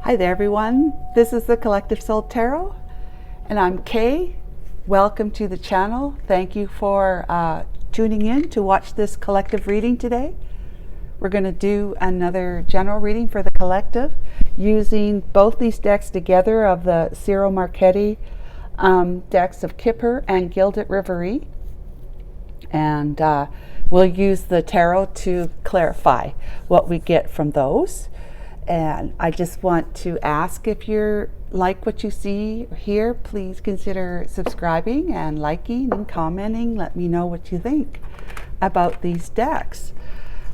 Hi there everyone, this is the Collective Soul Tarot and I'm Kay. Welcome to the channel. Thank you for tuning in to watch this collective reading today. We're going to do another general reading for the collective using both these decks together of the Ciro Marchetti decks of Kipper and Gilded Reverie, and we'll use the tarot to clarify what we get from those. And I just want to ask, if you're like what you see here, please consider subscribing and liking and commenting. Let me know what you think about these decks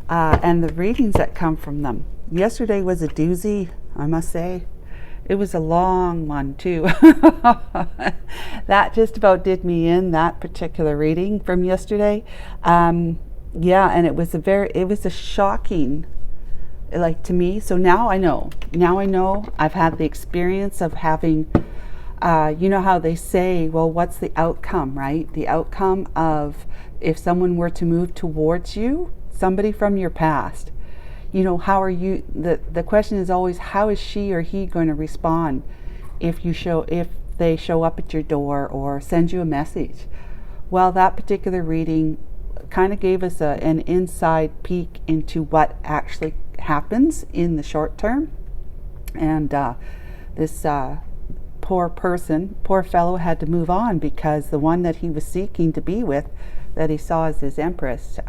and the readings that come from them. Yesterday was a doozy, I must say. It was a long one too. That just about did me in, that particular reading from yesterday. Yeah, and it was a shocking, like, to me. So now I know I've had the experience of having you know how they say, well, what's the outcome, right? The outcome of if someone were to move towards you, somebody from your past, you know, how are you, the question is always, how is she or he going to respond if they show up at your door or send you a message? Well, that particular reading kind of gave us an inside peek into what actually happens in the short term. And this poor fellow had to move on because the one that he was seeking to be with, that he saw as his empress,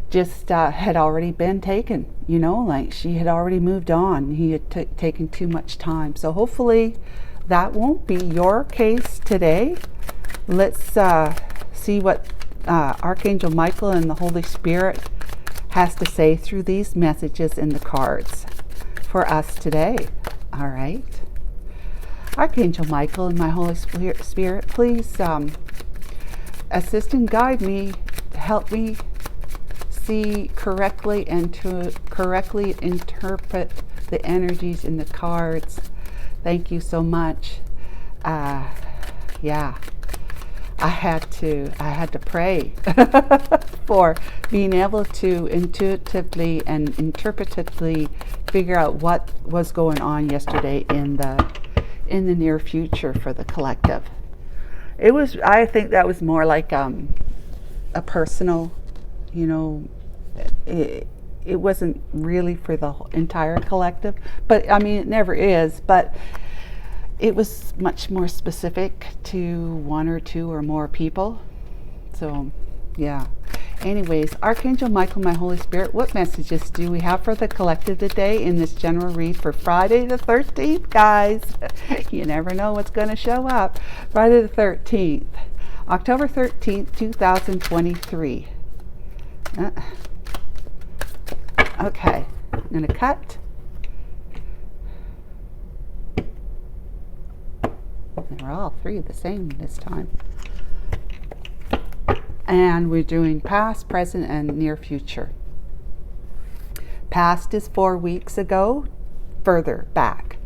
just had already been taken, you know, like she had already moved on. He had taken too much time. So hopefully that won't be your case today. Let's see what Archangel Michael and the Holy Spirit has to say through these messages in the cards for us today. All right. Archangel Michael and my Holy Spirit, please assist and guide me, help me see correctly and to correctly interpret the energies in the cards. Thank you so much. Yeah, I had to pray for being able to intuitively and interpretatively figure out what was going on yesterday in the near future for the collective. I think that was more like a personal, you know, it wasn't really for the entire collective, but I mean, it never is, but it was much more specific to one or two or more people. So yeah, anyways, Archangel Michael, my Holy Spirit, what messages do we have for the collective today in this general read for Friday the 13th, guys? You never know what's going to show up. Friday the 13th, October 13th, 2023. Okay, I'm going to cut. We're all three the same this time. And we're doing past, present, and near future. Past is 4 weeks ago, further back.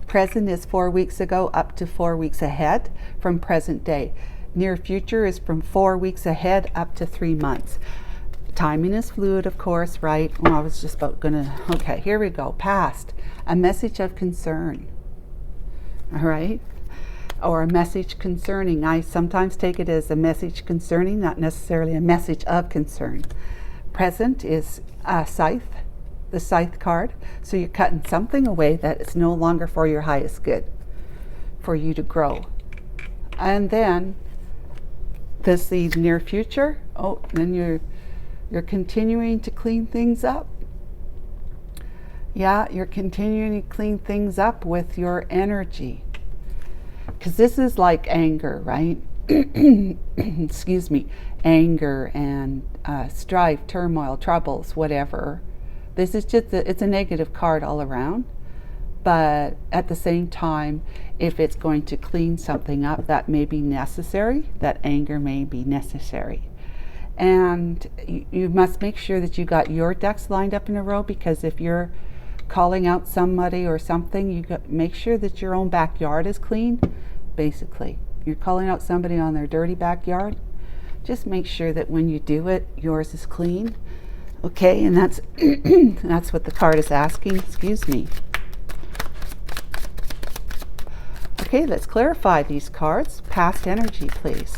Present is 4 weeks ago up to 4 weeks ahead from present day. Near future is from 4 weeks ahead up to 3 months. Timing is fluid, of course, right? Well, I was just about gonna, okay, here we go. Past, a message of concern. All right? Or a message concerning. I sometimes take it as a message concerning, not necessarily a message of concern. Present is scythe, the scythe card. So you're cutting something away that is no longer for your highest good, for you to grow. And then the near future. Oh, then you're continuing to clean things up. Yeah, you're continuing to clean things up with your energy. Because this is like anger, right? Excuse me. Anger and strife, turmoil, troubles, whatever. This is just, it's a negative card all around. But at the same time, if it's going to clean something up, that may be necessary. That anger may be necessary. And you must make sure that you got your ducks lined up in a row, because if you're calling out somebody or something, you got make sure that your own backyard is clean. Basically, you're calling out somebody on their dirty backyard, just make sure that when you do it, yours is clean. Okay, and that's that's what the card is asking. Excuse me. Okay, let's clarify these cards. Past energy, please.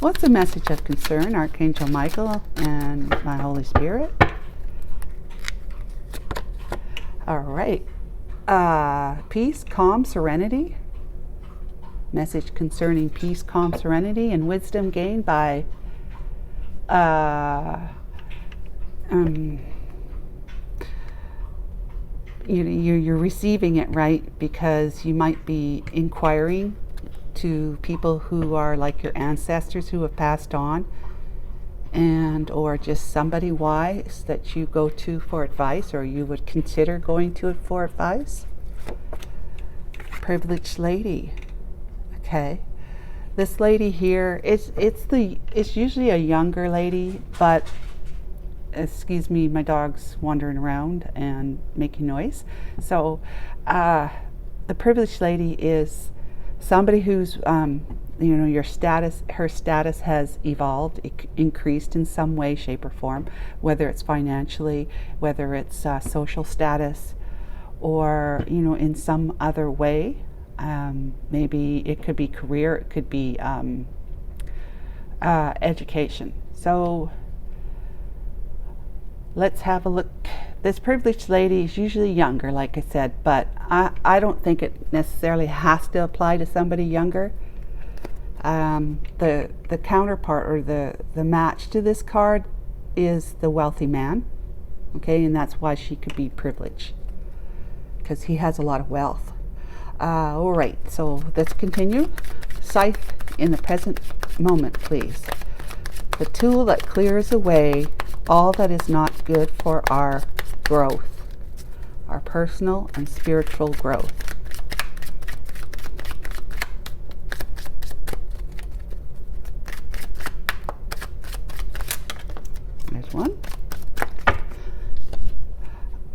What's the message of concern, Archangel Michael and my Holy Spirit? All right. Peace, calm, serenity. Message concerning peace, calm, serenity, and wisdom gained by you're receiving it right, because you might be inquiring to people who are like your ancestors who have passed on, and or just somebody wise that you go to for advice, or you would consider going to it for advice. Privileged lady. Okay, this lady here, it's usually a younger lady, but excuse me, my dog's wandering around and making noise. So the privileged lady is somebody who's her status has evolved, increased in some way, shape, or form, whether it's financially, whether it's social status, or in some other way. Maybe it could be career, it could be education. So let's have a look. This privileged lady is usually younger, like I said, but I don't think it necessarily has to apply to somebody younger. The counterpart, or the match to this card, is the wealthy man. Okay, and that's why she could be privileged, because he has a lot of wealth. All right, so let's continue. Scythe in the present moment, please. The tool that clears away all that is not good for our growth, our personal and spiritual growth. There's one.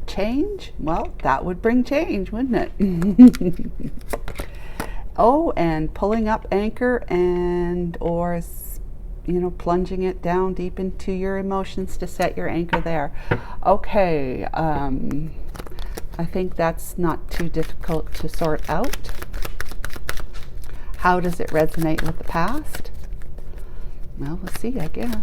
Change? Well, that would bring change, wouldn't it? Oh, and pulling up anchor, and or plunging it down deep into your emotions to set your anchor there. Okay, I think that's not too difficult to sort out. How does it resonate with the past? Well, we'll see, I guess.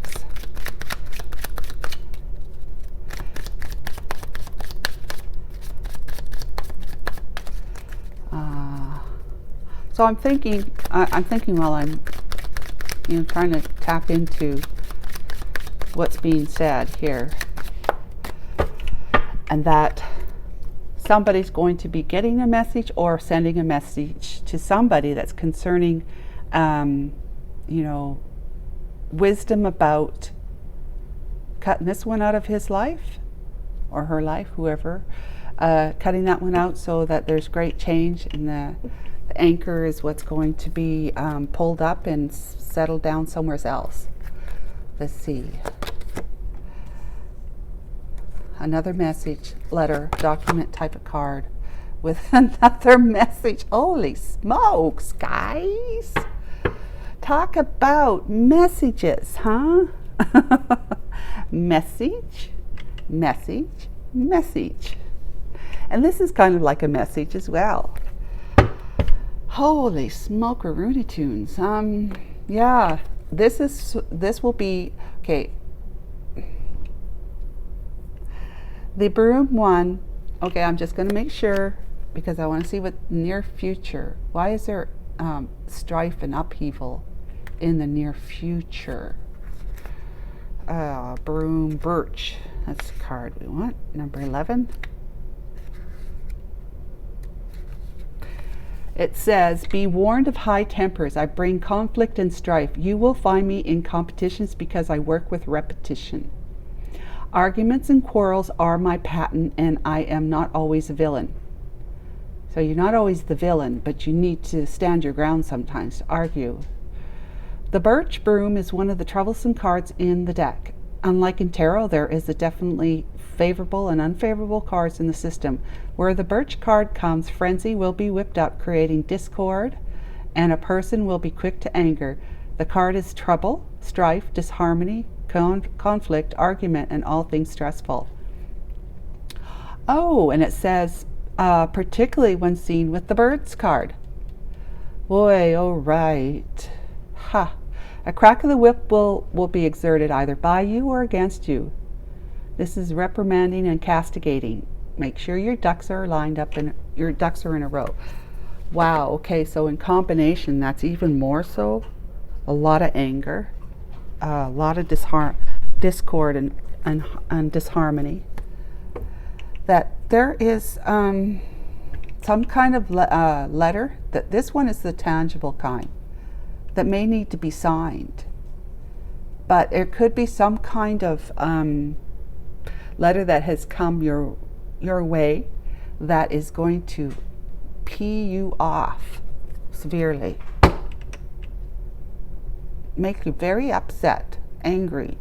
So I'm thinking while I'm trying to tap into what's being said here, and that somebody's going to be getting a message or sending a message to somebody that's concerning wisdom about cutting this one out of his life or her life, whoever, cutting that one out so that there's great change, and the anchor is what's going to be pulled up and settled down somewhere else. Let's see. Another message, letter, document type of card with another message. Holy smokes, guys. Talk about messages, huh? Message, message, message. And this is kind of like a message as well. Holy smoke-a-rooney tunes. Yeah, this will be, okay. The broom one, okay, I'm just going to make sure, because I want to see what near future. Why is there strife and upheaval in the near future? Broom, birch. That's the card we want. Number 11. It says, be warned of high tempers. I bring conflict and strife. You will find me in competitions because I work with repetition. Arguments and quarrels are my pattern, and I am not always a villain. So you're not always the villain, but you need to stand your ground sometimes to argue. The birch broom is one of the troublesome cards in the deck. Unlike in tarot, there is a definitely favorable and unfavorable cards in the system. Where the birch card comes, frenzy will be whipped up, creating discord, and a person will be quick to anger. The card is trouble, strife, disharmony, conflict, argument, and all things stressful. Oh, and it says particularly when seen with the Birds card. Boy, all right. Ha. A crack of the whip will be exerted either by you or against you. This is reprimanding and castigating. Make sure your ducks are lined up and your ducks are in a row. Wow, okay, so in combination, that's even more so. A lot of anger, a lot of discord and disharmony. That there is some kind of letter, that this one is the tangible kind, that may need to be signed. But there could be some kind of letter that has come your way that is going to pee you off severely. Make you very upset, angry,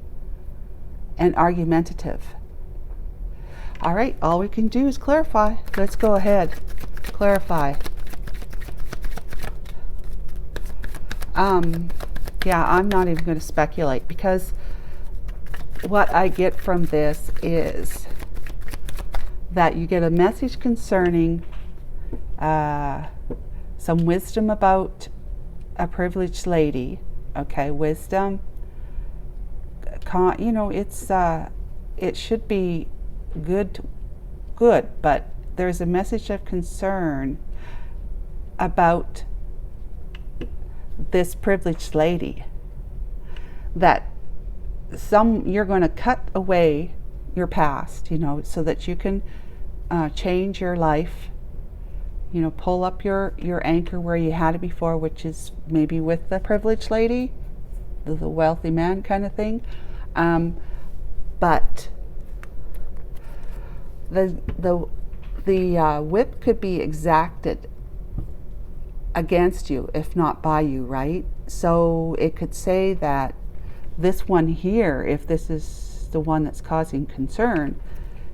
and argumentative. All right, all we can do is clarify. Let's go ahead. Clarify. Yeah, I'm not even going to speculate, because what I get from this is that you get a message concerning some wisdom about a privileged lady. Okay, wisdom. You know, it should be good, but there's a message of concern about this privileged lady, that you're going to cut away your past, you know, so that you can change your life, you know, pull up your anchor where you had it before, which is maybe with the privileged lady, the wealthy man kind of thing. But the whip could be exacted against you, if not by you, right? So it could say that this one here, if this is the one that's causing concern,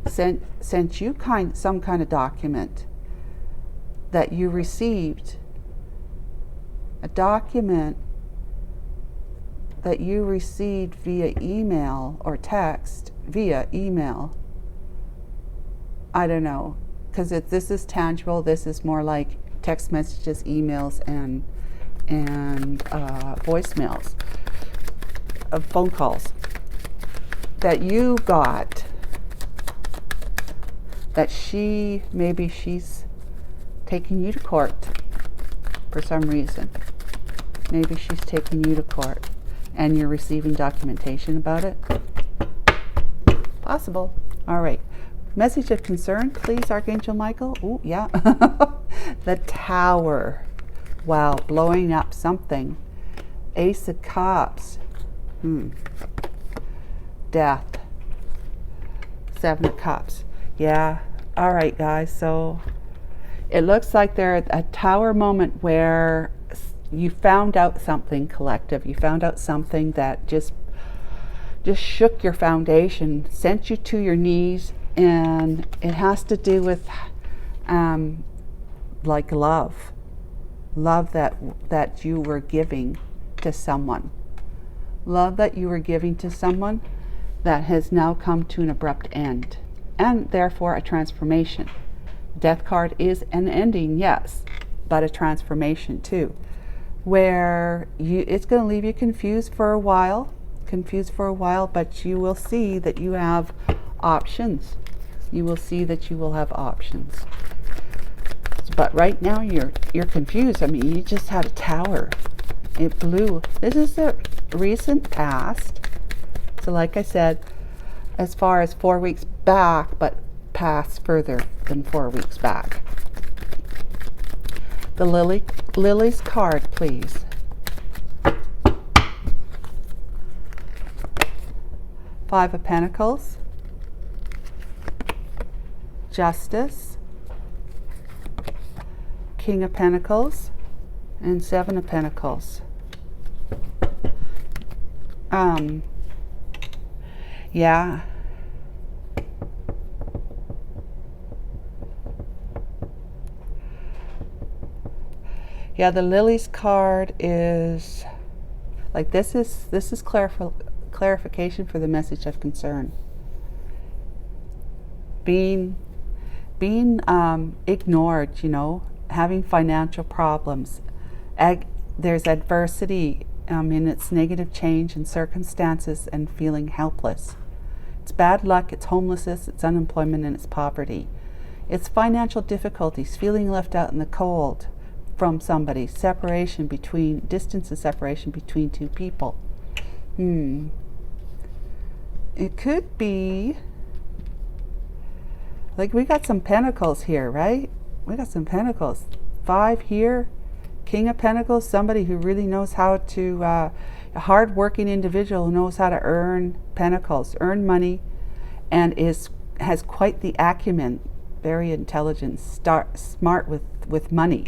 sent you some kind of document that you received, a document that you received via email or text, via email. I don't know, because this is tangible. This is more like text messages, emails, and voicemails, phone calls that you got, that maybe she's taking you to court for some reason. Maybe she's taking you to court and you're receiving documentation about it. Possible. All right. Message of concern, please, Archangel Michael. Oh, yeah. The Tower. Wow, blowing up something. Ace of Cups. Death. Seven of Cups. Yeah. All right, guys. So it looks like there's a Tower moment where you found out something collective. You found out something that just shook your foundation, sent you to your knees, and it has to do with like love that you were giving to someone. Love that you were giving to someone that has now come to an abrupt end, and therefore a transformation. Death card is an ending, yes, but a transformation too, where it's going to leave you confused for a while, but you will see that you have options. You will see that you will have options. But right now you're confused. I mean, you just had a Tower. It blew. This is the recent past. So like I said, as far as 4 weeks back, but past further than 4 weeks back. The Lily's card, please. Five of Pentacles. Justice. King of Pentacles. And Seven of Pentacles. Yeah. Yeah, the Lily's card is like this is clarification for the message of concern. Being being ignored, you know, having financial problems. There's adversity in its negative change in circumstances and feeling helpless. It's bad luck, it's homelessness, it's unemployment, and it's poverty. It's financial difficulties, feeling left out in the cold from somebody, separation between, distance and separation between two people. It could be, like, we got some pentacles here, right? We got some pentacles. 5 here, King of Pentacles, somebody who really knows how to, a hard-working individual who knows how to earn pentacles, earn money, and has quite the acumen, very intelligent, smart with money,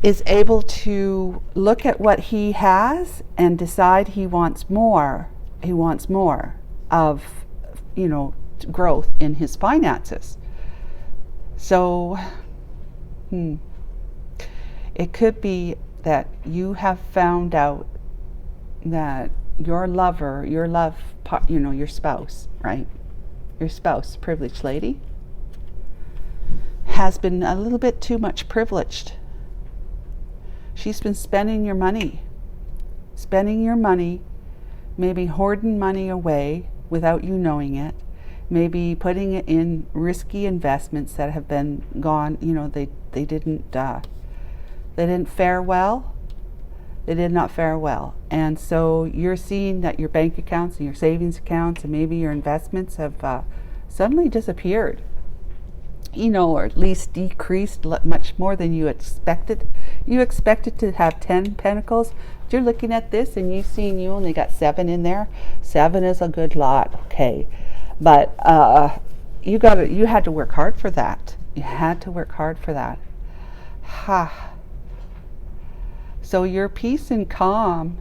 is able to look at what he has and decide he wants more. He wants more of, you know, growth in his finances. So, it could be that you have found out that your lover, your spouse, right? Your spouse, privileged lady, has been a little bit too much privileged. She's been spending your money, maybe hoarding money away without you knowing it, maybe putting it in risky investments that have been gone, you know, they didn't fare well. They did not fare well. And so you're seeing that your bank accounts and your savings accounts and maybe your investments have suddenly disappeared, you know, or at least decreased much more than you expected. You expected to have 10 pentacles. But you're looking at this and you've seen you only got 7 in there. 7 is a good lot, okay. But you had to work hard for that. You had to work hard for that. So your peace and calm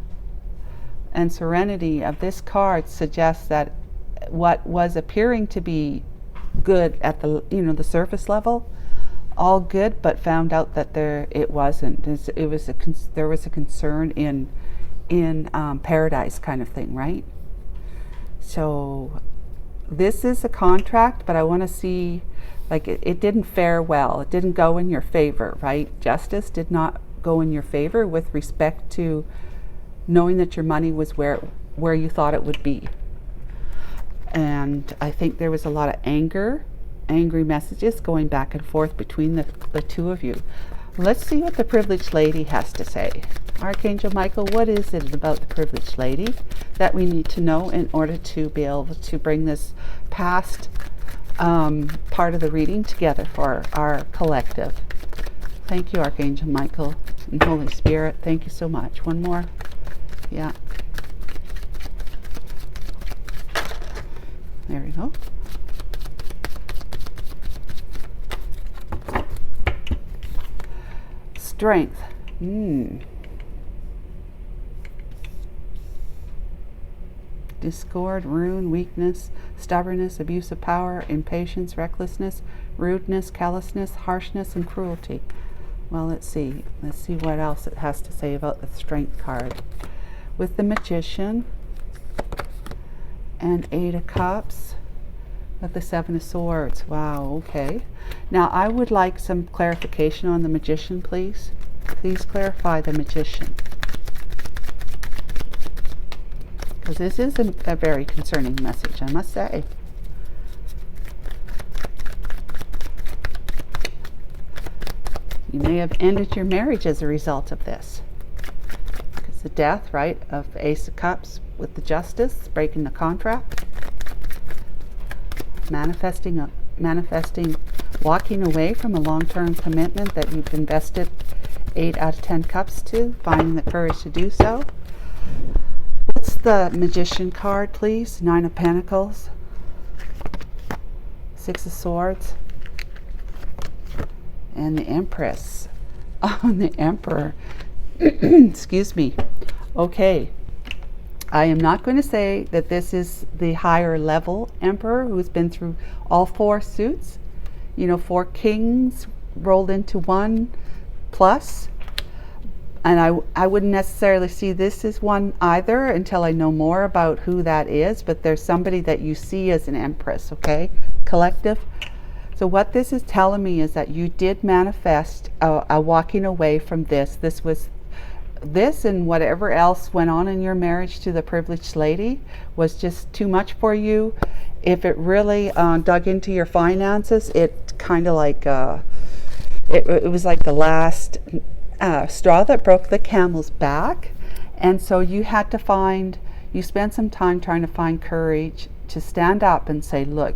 and serenity of this card suggests that what was appearing to be good at the, you know, the surface level, all good, but found out that it wasn't. There was a concern in paradise kind of thing, right? So this is a contract, but I want to see, like, it didn't fare well. It didn't go in your favor, right? Justice did not go in your favor with respect to knowing that your money was where you thought it would be. And I think there was a lot of angry messages going back and forth between the two of you. Let's see what the privileged lady has to say. Archangel Michael, what is it about the privileged lady that we need to know in order to be able to bring this past part of the reading together for our collective? Thank you, Archangel Michael and Holy Spirit. Thank you so much. One more. Yeah. There we go. Strength. Discord, ruin, weakness, stubbornness, abuse of power, impatience, recklessness, rudeness, callousness, harshness, and cruelty. Well, let's see what else it has to say about the Strength card. With the Magician and 8 of Cups, with the 7 of Swords. Wow, okay. Now, I would like some clarification on the Magician, please. Please clarify the Magician. Because this is a very concerning message, I must say. You may have ended your marriage as a result of this. Because the death, right, of Ace of Cups with the Justice, breaking the contract, manifesting, walking away from a long-term commitment that you've invested 8 out of 10 cups to, finding the courage to do so. What's the Magician card, please? 9 of Pentacles, 6 of Swords, and the Empress. Oh, and the Emperor. Excuse me. Okay. I am not going to say that this is the higher level Emperor who's been through all 4 suits. You know, 4 kings rolled into 1 plus. And I wouldn't necessarily see this as one either until I know more about who that is. But there's somebody that you see as an Empress, okay? Collective. So So what this is telling me is that you did manifest a walking away from this. This and whatever else went on in your marriage to the privileged lady was just too much for you. If it really dug into your finances, it kind of like it was like the last straw that broke the camel's back. And so you spent some time trying to find courage to stand up and say, look,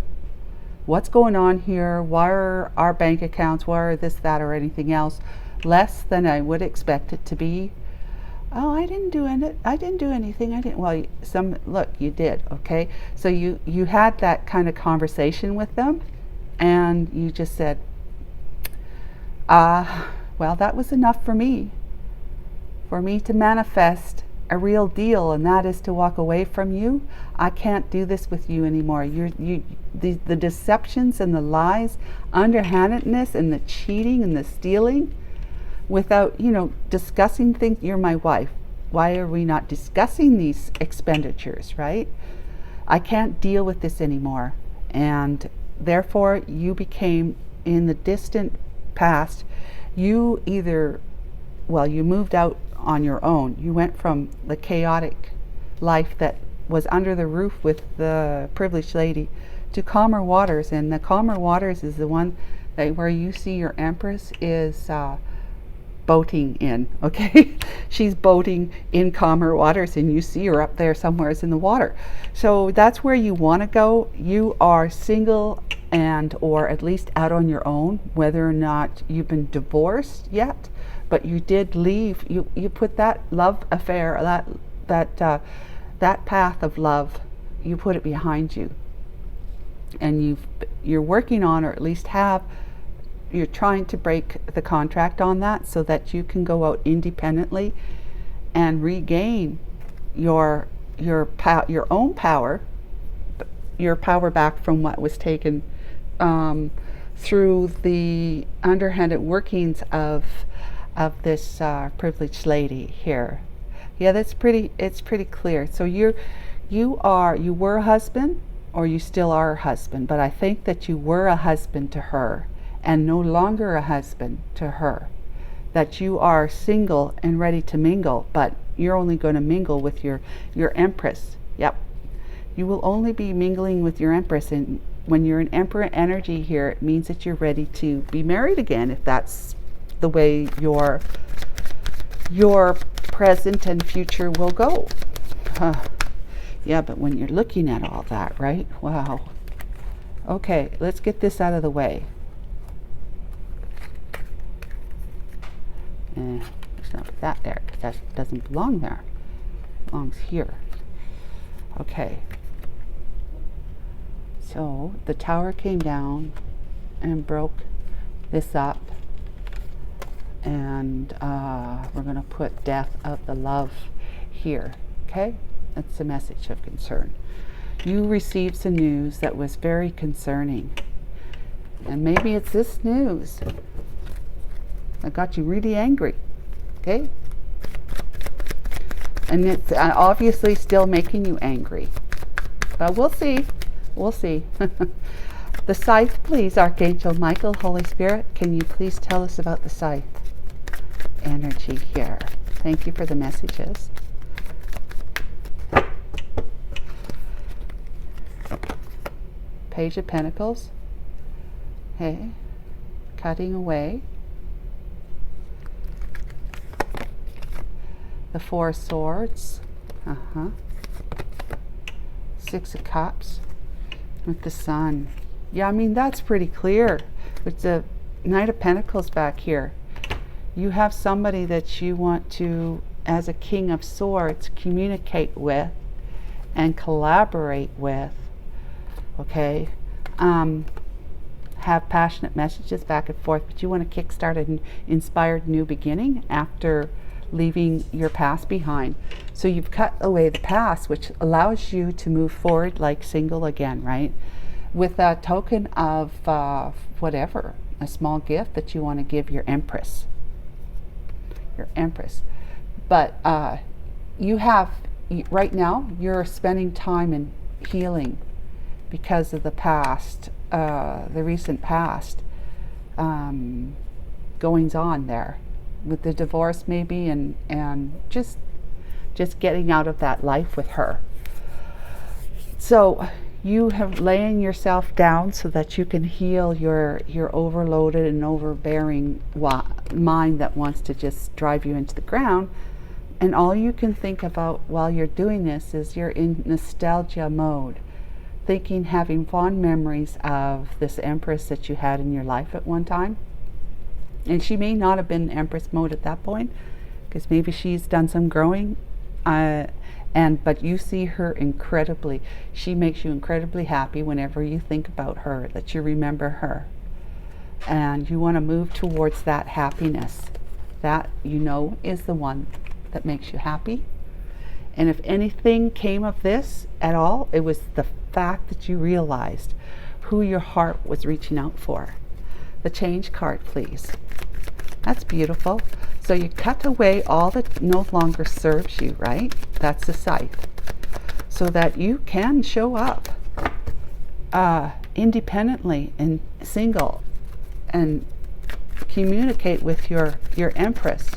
what's going on here? Why are our bank accounts, why are this, that, or anything else less than I would expect it to be? Oh, I didn't do anything. Well, look, you did, okay? So you had that kind of conversation with them, and you just said, well, that was enough for me to manifest a real deal, and that is to walk away from you. I can't do this with you anymore. The deceptions and the lies, underhandedness and the cheating and the stealing, without discussing things. You're my wife. Why are we not discussing these expenditures, right? I can't deal with this anymore. And therefore you became, in the distant past, you moved out on your own. You went from the chaotic life that was under the roof with the privileged lady to calmer waters. And the calmer waters is the one where you see your empress is boating in, okay? She's boating in calmer waters, and you see her up there somewhere in the water. So that's where you want to go. You are single or at least out on your own, whether or not you've been divorced yet, but you did leave. You put that love affair, that path of love, you put it behind you, and you're working on, or at least you're trying to break the contract on that so that you can go out independently and regain your own power, your power back from what was taken through the underhanded workings of this privileged lady here. Yeah, it's pretty clear. So you were a husband, or you still are a husband, but I think that you were a husband to her and no longer a husband to her. That you are single and ready to mingle, but you're only going to mingle with your empress. Yep. You will only be mingling with your empress, and when you're in emperor energy here, it means that you're ready to be married again, if that's the way your present and future will go. Yeah, but when you're looking at all that, right? Wow. Okay, let's get this out of the way. Let's not put that there, because that doesn't belong there. It belongs here. Okay. So the tower came down and broke this up, and we're going to put death of the love here. Okay, that's the message of concern. You received some news that was very concerning, and maybe it's this news that got you really angry. Okay, and it's obviously still making you angry, but we'll see. We'll see. The scythe, please, Archangel Michael, Holy Spirit, can you please tell us about the scythe energy here? Thank you for the messages. Page of Pentacles. Okay. Cutting away. The Four of Swords. Six of Cups. With the Sun. Yeah, I mean, that's pretty clear. With the Knight of Pentacles back here. You have somebody that you want to, as a King of Swords, communicate with and collaborate with. Okay? Have passionate messages back and forth, but you want to kickstart an inspired new beginning after leaving your past behind. So you've cut away the past, which allows you to move forward like single again, right? With a token of whatever, a small gift that you want to give your empress. Your empress. But right now, you're spending time in healing because of the past, the recent past goings on there with the divorce maybe, and just getting out of that life with her. So you have laying yourself down so that you can heal your overloaded and overbearing mind that wants to just drive you into the ground. And all you can think about while you're doing this is you're in nostalgia mode, thinking, having fond memories of this Empress that you had in your life at one time. And she may not have been Empress mode at that point, because maybe she's done some growing, but you see her incredibly. She makes you incredibly happy whenever you think about her, that you remember her. And you want to move towards that happiness. That, you know, is the one that makes you happy. And if anything came of this at all, it was the fact that you realized who your heart was reaching out for. The change card, please. That's beautiful. So you cut away all that no longer serves you, right? That's the scythe. So that you can show up independently and single and communicate with your Empress.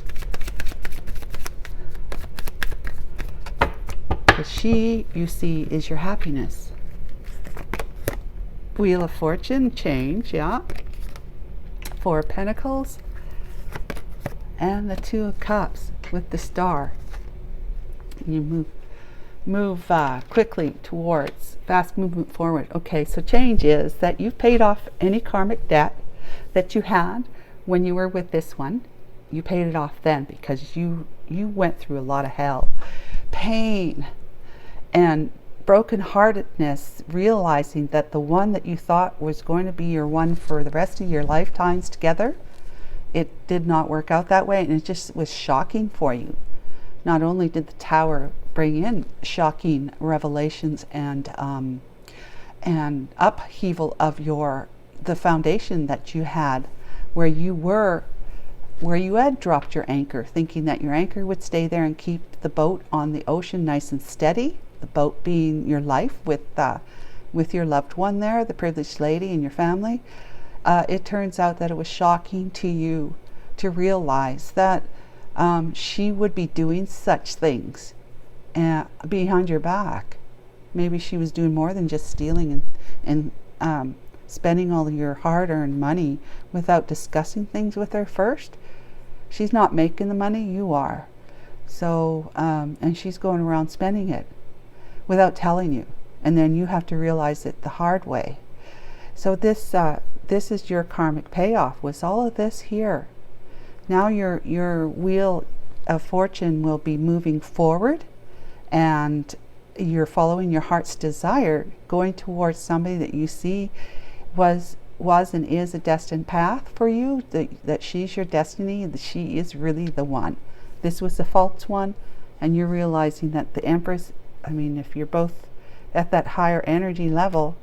Because she, you see, is your happiness. Wheel of Fortune, change, yeah. Four of Pentacles. And the Two of Cups with the Star. And you move quickly towards fast movement forward. Okay, so change is that you've paid off any karmic debt that you had when you were with this one. You paid it off then because you went through a lot of hell, pain, and brokenheartedness, realizing that the one that you thought was going to be your one for the rest of your lifetimes together, it did not work out that way, and it just was shocking for you. Not only did the Tower bring in shocking revelations and upheaval of the foundation that you had, where you had dropped your anchor, thinking that your anchor would stay there and keep the boat on the ocean nice and steady. The boat being your life with your loved one there, the privileged lady and your family. It turns out that it was shocking to you to realize that she would be doing such things behind your back. Maybe she was doing more than just stealing and spending all of your hard-earned money without discussing things with her first. She's not making the money, you are. So, and she's going around spending it without telling you. And then you have to realize it the hard way. So this is your karmic payoff, was all of this here. Now your wheel of fortune will be moving forward, and you're following your heart's desire, going towards somebody that you see was and is a destined path for you, that she's your destiny, that she is really the one. This was the false one, and you're realizing that the Empress, I mean, if you're both at that higher energy level,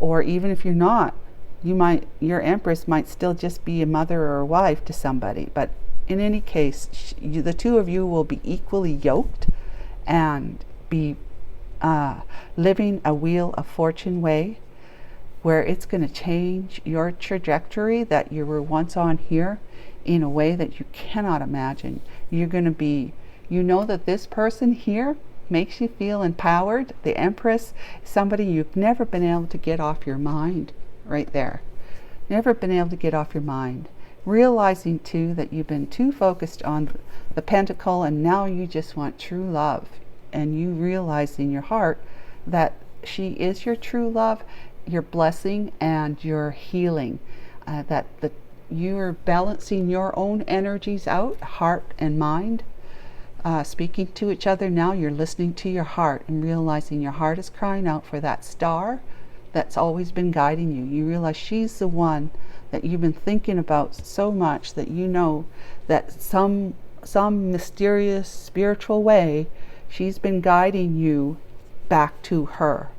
or even if you're not, your Empress might still just be a mother or a wife to somebody. But in any case, the two of you will be equally yoked and be living a wheel of fortune way, where it's going to change your trajectory that you were once on here in a way that you cannot imagine. You're going to be, you know, that this person here makes you feel empowered. The Empress, somebody you've never been able to get off your mind, right there. Never been able to get off your mind. Realizing too that you've been too focused on the Pentacle, and now you just want true love. And you realize in your heart that she is your true love, your blessing, and your healing. That you're balancing your own energies out, heart and mind, speaking to each other. Now you're listening to your heart and realizing your heart is crying out for that star that's always been guiding you. You realize she's the one that you've been thinking about so much, that you know that some mysterious spiritual way she's been guiding you back to her,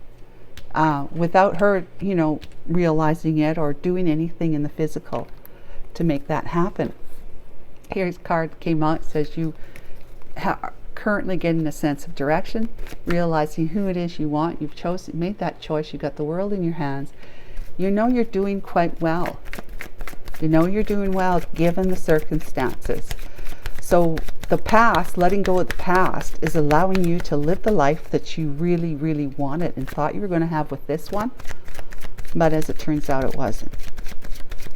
without her, you know, realizing it or doing anything in the physical to make that happen. Here's a card came out, it says you currently getting a sense of direction, realizing who it is you want. You've chosen, made that choice. You've got the world in your hands. You know you're doing quite well. You know you're doing well given the circumstances. So the past, letting go of the past, is allowing you to live the life that you really, really wanted and thought you were going to have with this one. But as it turns out, it wasn't.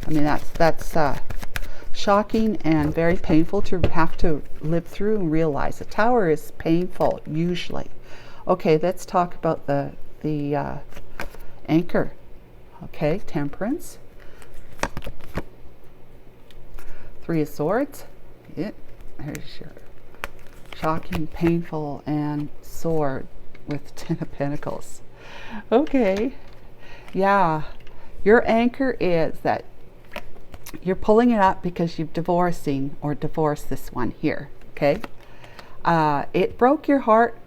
I mean, that's shocking and very painful to have to live through and realize. The Tower is painful, usually. Okay, let's talk about the anchor. Okay, Temperance. Three of Swords. Yeah, there's your shocking, painful, and Sword with Ten of Pentacles. Okay, yeah, your anchor is that you're pulling it up because you've divorced this one here. Okay, it broke your heart,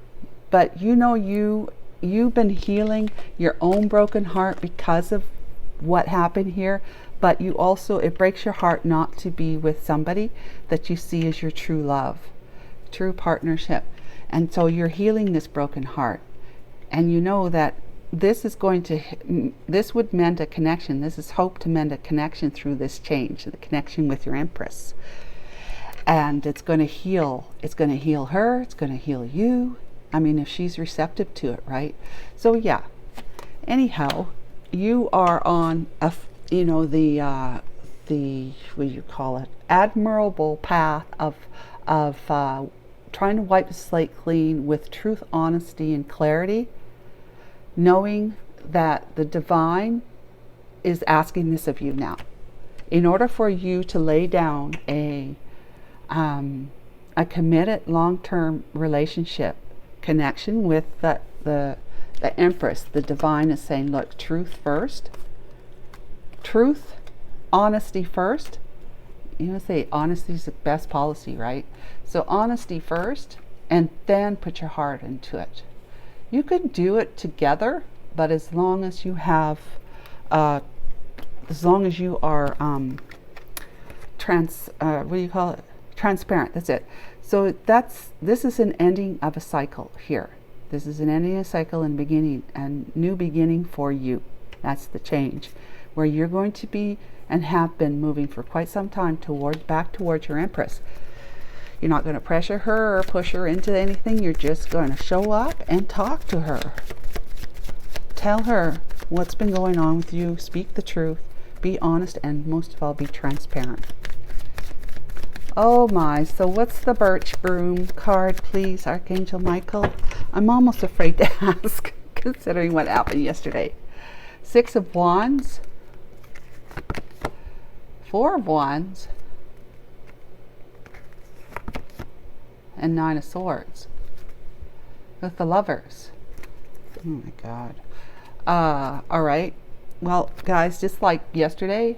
but you know you've been healing your own broken heart because of what happened here. But you also, it breaks your heart not to be with somebody that you see as your true love, true partnership. And so you're healing this broken heart, and you know that this would mend a connection. This is hope to mend a connection through this change, the connection with your Empress. And it's going to heal. It's going to heal her. It's going to heal you. I mean, if she's receptive to it, right? So yeah. Anyhow, you are on a, the what do you call it? Admirable path of trying to wipe the slate clean with truth, honesty, and clarity, knowing that the divine is asking this of you now. In order for you to lay down a committed long-term relationship connection with the Empress, the divine is saying, look, truth first. Truth, honesty first. You know, say honesty is the best policy, right? So honesty first, and then put your heart into it. You could do it together, but as long as you have, as long as you are what do you call it? Transparent. That's it. So this is an ending of a cycle here. This is an ending of a cycle and beginning, a new beginning for you. That's the change, where you're going to be and have been moving for quite some time back towards your Empress. You're not going to pressure her or push her into anything. You're just going to show up and talk to her. Tell her what's been going on with you. Speak the truth. Be honest, and most of all, be transparent. Oh my, so what's the Birch Broom card, please, Archangel Michael? I'm almost afraid to ask, considering what happened yesterday. Six of Wands, Four of Wands, and Nine of Swords with the Lovers. Oh my God. All right. Well, guys, just like yesterday,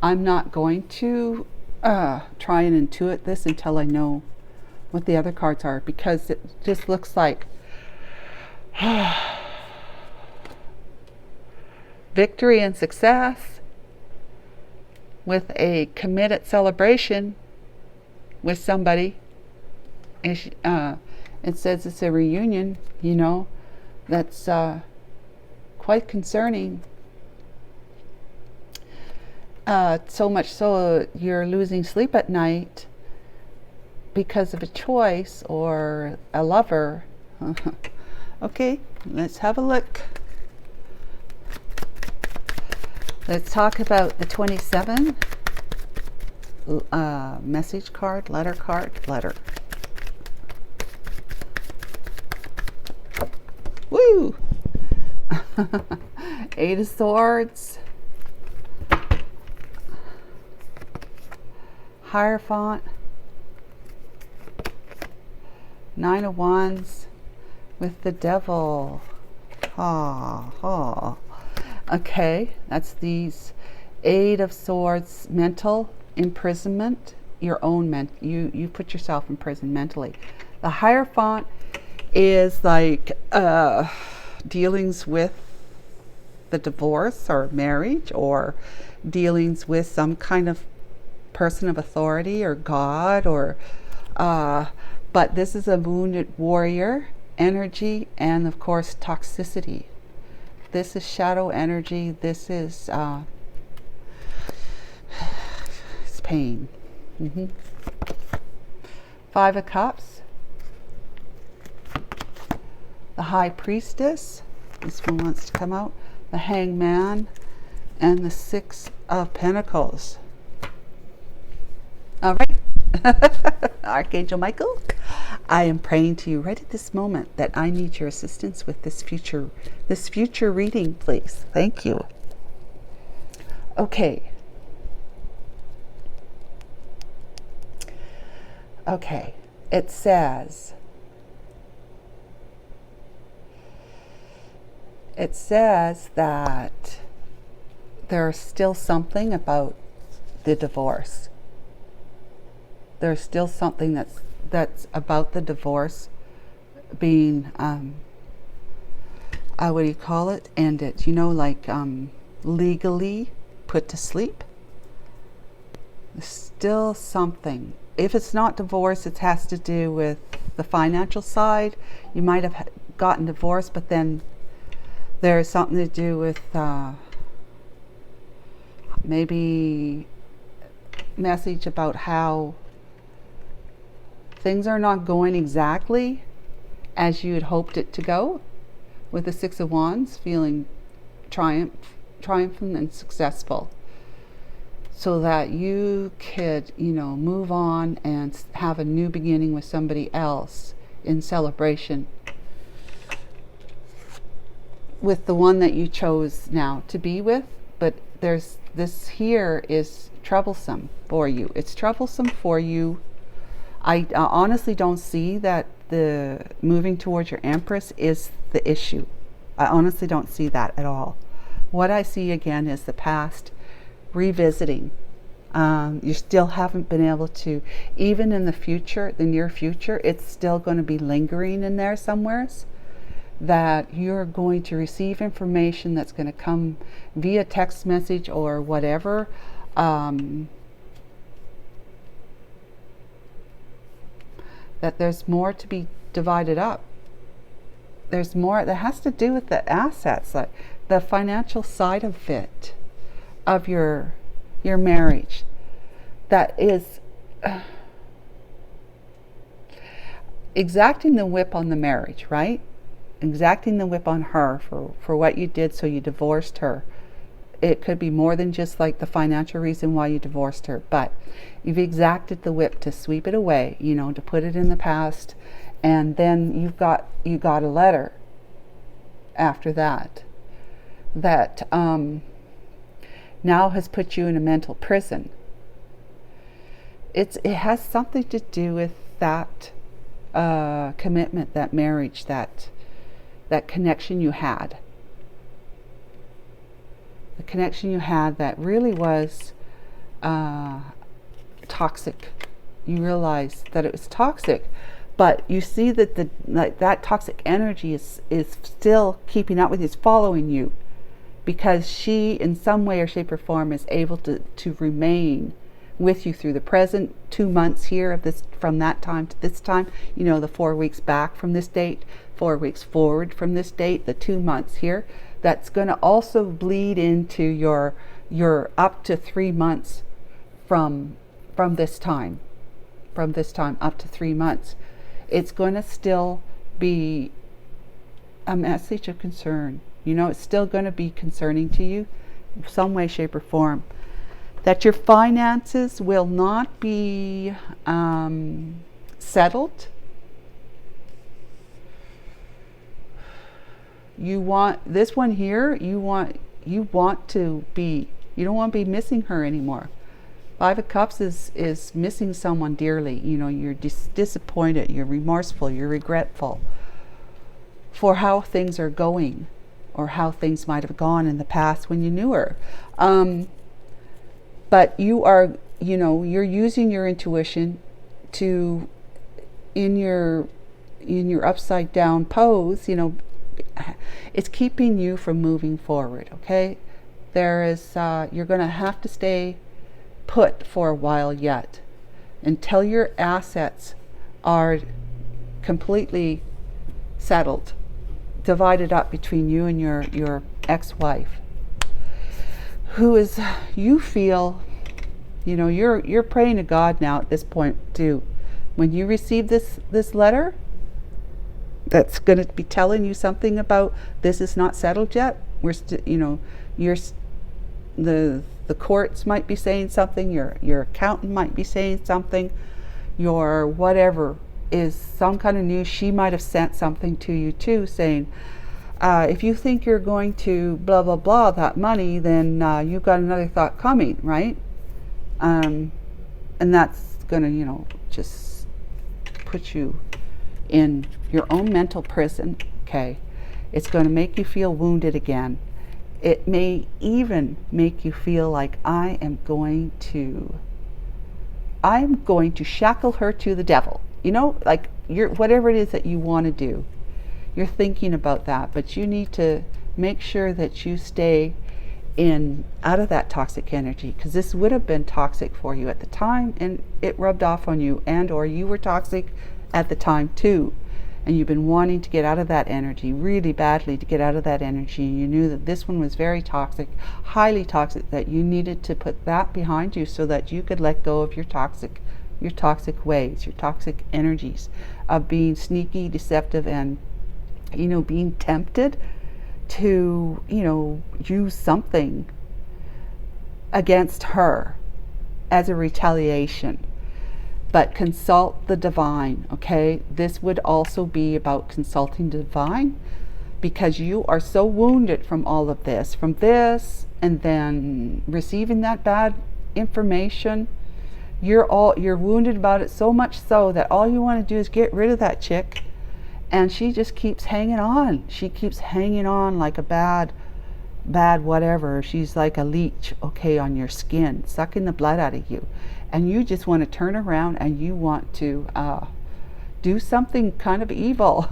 I'm not going to try and intuit this until I know what the other cards are, because it just looks like victory and success with a committed celebration with somebody. It says it's a reunion, you know, that's quite concerning. So much so you're losing sleep at night because of a choice or a lover. Okay, let's have a look. Let's talk about the 27 message card, letter. Woo! Eight of Swords, Hierophant, Nine of Wands with the Devil. Okay, that's these Eight of Swords, mental imprisonment, your own you put yourself in prison mentally. The Hierophant is like dealings with the divorce or marriage, or dealings with some kind of person of authority or God, or but But this is a wounded warrior energy, and of course toxicity. This is shadow energy. This is it's pain. Five of Cups, the High Priestess, this one wants to come out, the Hangman, and the Six of Pentacles. All right, Archangel Michael, I am praying to you right at this moment that I need your assistance with this future reading, please. Thank you. Okay. Okay, it says that there's still something about the divorce. There's still something that's about the divorce being what do you call it? Ended. You know, like legally put to sleep. There's still something. If it's not divorce, it has to do with the financial side. You might have gotten divorced, but then there's something to do with maybe message about how things are not going exactly as you had hoped it to go, with the Six of Wands, feeling triumphant and successful, so that you could, move on and have a new beginning with somebody else in celebration with the one that you chose now to be with. But this here is troublesome for you. It's troublesome for you. I honestly don't see that the moving towards your Empress is the issue. I honestly don't see that at all. What I see again is the past revisiting. You still haven't been able to, even in the future, the near future, it's still going to be lingering in there somewheres, that you're going to receive information that's going to come via text message or whatever, that there's more to be divided up. There's more that has to do with the assets, like the financial side of it, of your marriage, that is exacting the whip on the marriage, right? Exacting the whip on her for what you did, so you divorced her. It could be more than just like the financial reason why you divorced her, but you've exacted the whip to sweep it away, to put it in the past. And then you got a letter after that now has put you in a mental prison. It has something to do with that commitment, that marriage, that connection you had. The connection you had that really was toxic. You realize that it was toxic, but you see that that toxic energy is still keeping up with you, is following you, because she, in some way or shape or form, is able to remain with you through the present 2 months here of this, from that time to this time, the 4 weeks back from this date, 4 weeks forward from this date, the 2 months here. That's going to also bleed into your up to 3 months from this time up to 3 months. It's going to still be a message of concern. It's still going to be concerning to you in some way, shape, or form. That your finances will not be settled. You want this one here. You want to be. You don't want to be missing her anymore. Five of Cups is missing someone dearly. You're disappointed. You're remorseful. You're regretful for how things are going, or how things might have gone in the past when you knew her. But you are, you're using your intuition to, in your upside down pose, it's keeping you from moving forward. Okay, you're going to have to stay put for a while yet, until your assets are completely settled, divided up between you and your ex-wife, who is, you feel, you're praying to God now at this point too. When you receive this letter that's going to be telling you something about this is not settled yet, we're the courts might be saying something, your accountant might be saying something, your whatever is some kind of news. She might have sent something to you too, saying, if you think you're going to blah blah blah that money, then you've got another thought coming, right? And that's gonna just put you in your own mental prison. Okay, it's going to make you feel wounded again. It may even make you feel like I am going to shackle her to the devil. Like whatever it is that you want to do, you're thinking about that, but you need to make sure that you stay out of that toxic energy, because this would have been toxic for you at the time, and it rubbed off on you, and or you were toxic at the time too, and you've been wanting to get out of that energy really badly, to get out of that energy, and you knew that this one was very toxic, highly toxic, that you needed to put that behind you so that you could let go of your toxic ways, your toxic energies of being sneaky, deceptive, and being tempted to use something against her as a retaliation. But consult the divine, okay? This would also be about consulting the divine, because you are so wounded from all of this, and then receiving that bad information. You're wounded about it so much so that all you want to do is get rid of that chick, and she just keeps hanging on. She keeps hanging on like a bad whatever. She's like a leech, okay, on your skin, sucking the blood out of you. And you just want to turn around and you want to do something kind of evil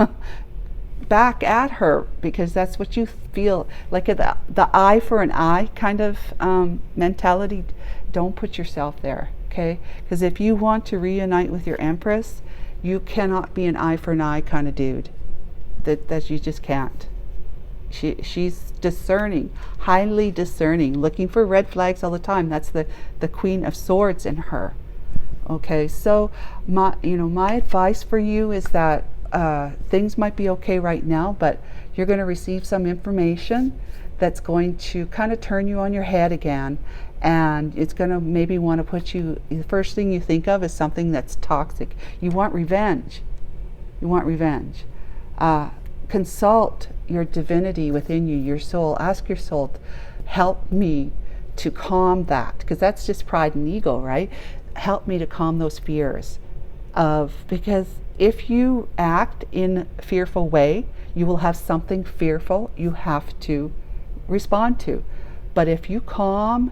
back at her, because that's what you feel, like the eye for an eye kind of mentality. Don't put yourself there, okay? Because if you want to reunite with your Empress, you cannot be an eye for an eye kind of dude. That you just can't. She's discerning, highly discerning, looking for red flags all the time. That's the Queen of Swords in her. Okay, so my advice for you is that things might be okay right now, but you're going to receive some information that's going to kind of turn you on your head again, and it's going to maybe want to put you, the first thing you think of is something that's toxic. You want revenge. Consult your divinity within you, your soul. Ask your soul, help me to calm that, because that's just pride and ego, right? Help me to calm those fears because if you act in a fearful way, you will have something fearful you have to respond to. But if you calm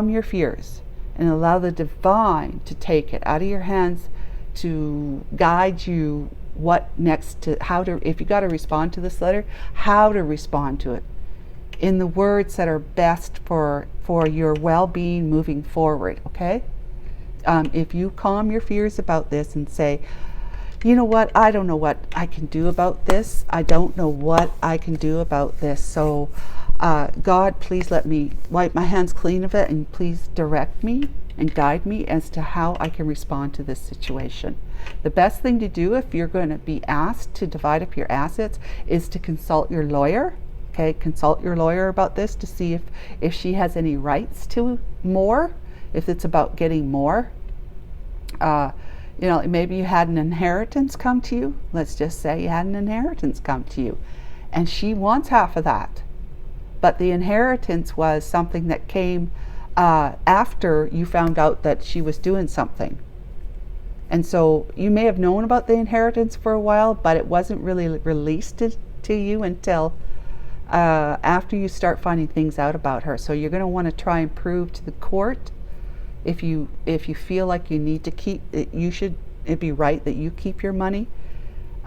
your fears and allow the divine to take it out of your hands to guide you what next, to how to, if you got to respond to this letter, how to respond to it in the words that are best for your well-being moving forward, okay? If you calm your fears about this and say, you know what, I don't know what I can do about this. I don't know what I can do about this. So God, please let me wipe my hands clean of it, and please direct me and guide me as to how I can respond to this situation. The best thing to do if you're going to be asked to divide up your assets is to consult your lawyer. Okay, consult your lawyer about this to see if she has any rights to more, if it's about getting more. Maybe you had an inheritance come to you. Let's just say you had an inheritance come to you, and she wants half of that. But the inheritance was something that came after you found out that she was doing something. And so you may have known about the inheritance for a while, but it wasn't really released to you until after you start finding things out about her. So you're going to want to try and prove to the court, if you feel like you need to keep it, it'd be right that you keep your money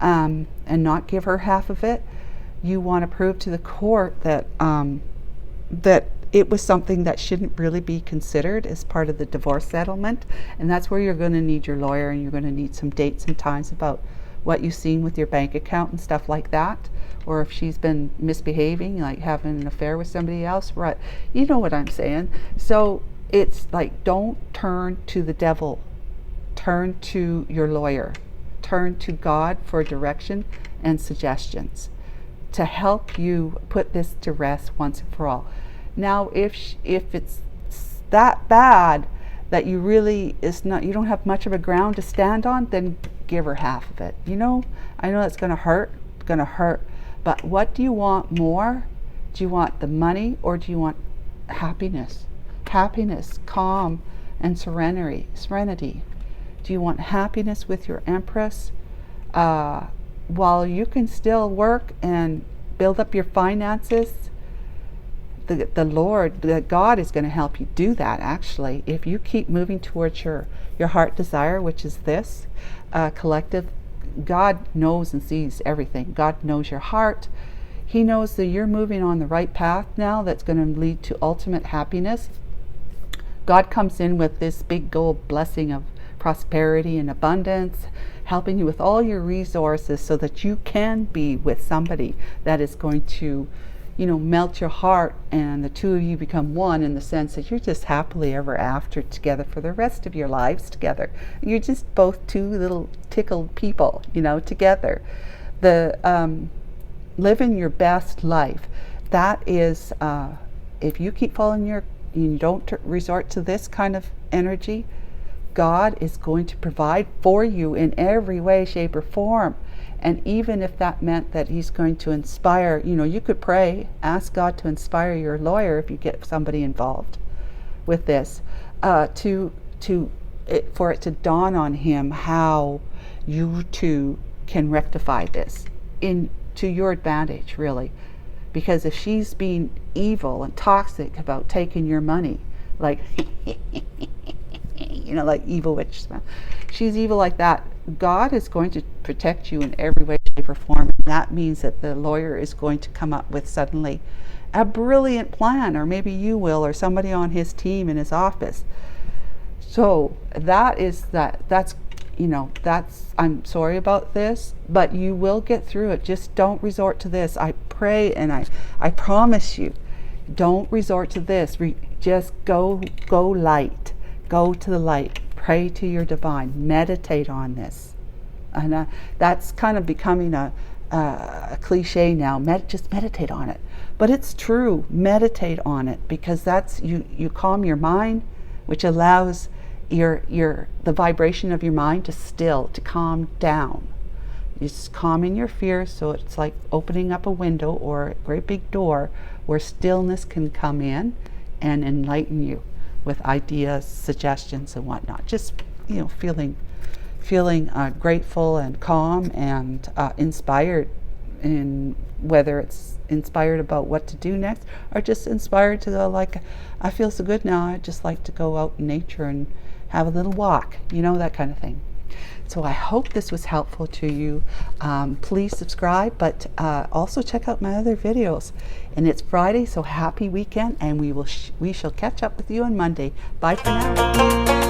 and not give her half of it. You want to prove to the court that that it was something that shouldn't really be considered as part of the divorce settlement. And that's where you're going to need your lawyer, and you're going to need some dates and times about what you've seen with your bank account and stuff like that, or if she's been misbehaving, like having an affair with somebody else, right? You know what I'm saying. So it's like, don't turn to the devil, turn to your lawyer, turn to God for direction and suggestions to help you put this to rest once and for all. Now, if it's that bad that you really you don't have much of a ground to stand on, then give her half of it. You know, I know it's going to hurt, but what do you want more? Do you want the money, or do you want happiness? Happiness, calm, and serenity. Do you want happiness with your Empress? While you can still work and build up your finances, the Lord, God is going to help you do that, actually. If you keep moving towards your heart desire, which is this collective, God knows and sees everything. God knows your heart. He knows that you're moving on the right path now that's going to lead to ultimate happiness. God comes in with this big gold blessing of prosperity and abundance, helping you with all your resources so that you can be with somebody that is going to, you know, melt your heart, and the two of you become one in the sense that you're just happily ever after together for the rest of your lives together. You're just both two little tickled people, you know, together. The living your best life, that is, if you keep following you don't resort to this kind of energy, God is going to provide for you in every way, shape, or form. And even if that meant that he's going to inspire, you know, you could pray, ask God to inspire your lawyer if you get somebody involved with this, for it to dawn on him how you two can rectify this to your advantage, really. Because if she's being evil and toxic about taking your money, like, you know, like evil witch, she's evil like that, God is going to protect you in every way, shape, or form. And that means that the lawyer is going to come up with suddenly a brilliant plan, or maybe you will, or somebody on his team in his office. So that's you know, I'm sorry about this, but you will get through it. Just don't resort to this. I pray, and I promise you, don't resort to this. Just go light. Go to the light. Pray to your divine. Meditate on this. And that's kind of becoming a cliche now. Just meditate on it. But it's true. Meditate on it, because that's you calm your mind, which allows the vibration of your mind to calm down. It's calming your fears, so it's like opening up a window or a great big door where stillness can come in and enlighten you with ideas, suggestions, and whatnot. Just, you know, feeling grateful and calm and inspired, in whether it's inspired about what to do next, or just inspired to go, like, I feel so good now, I'd just like to go out in nature and have a little walk, you know, that kind of thing. So I hope this was helpful to you. Please subscribe, but also check out my other videos. And it's Friday, so happy weekend, and we shall catch up with you on Monday. Bye for now.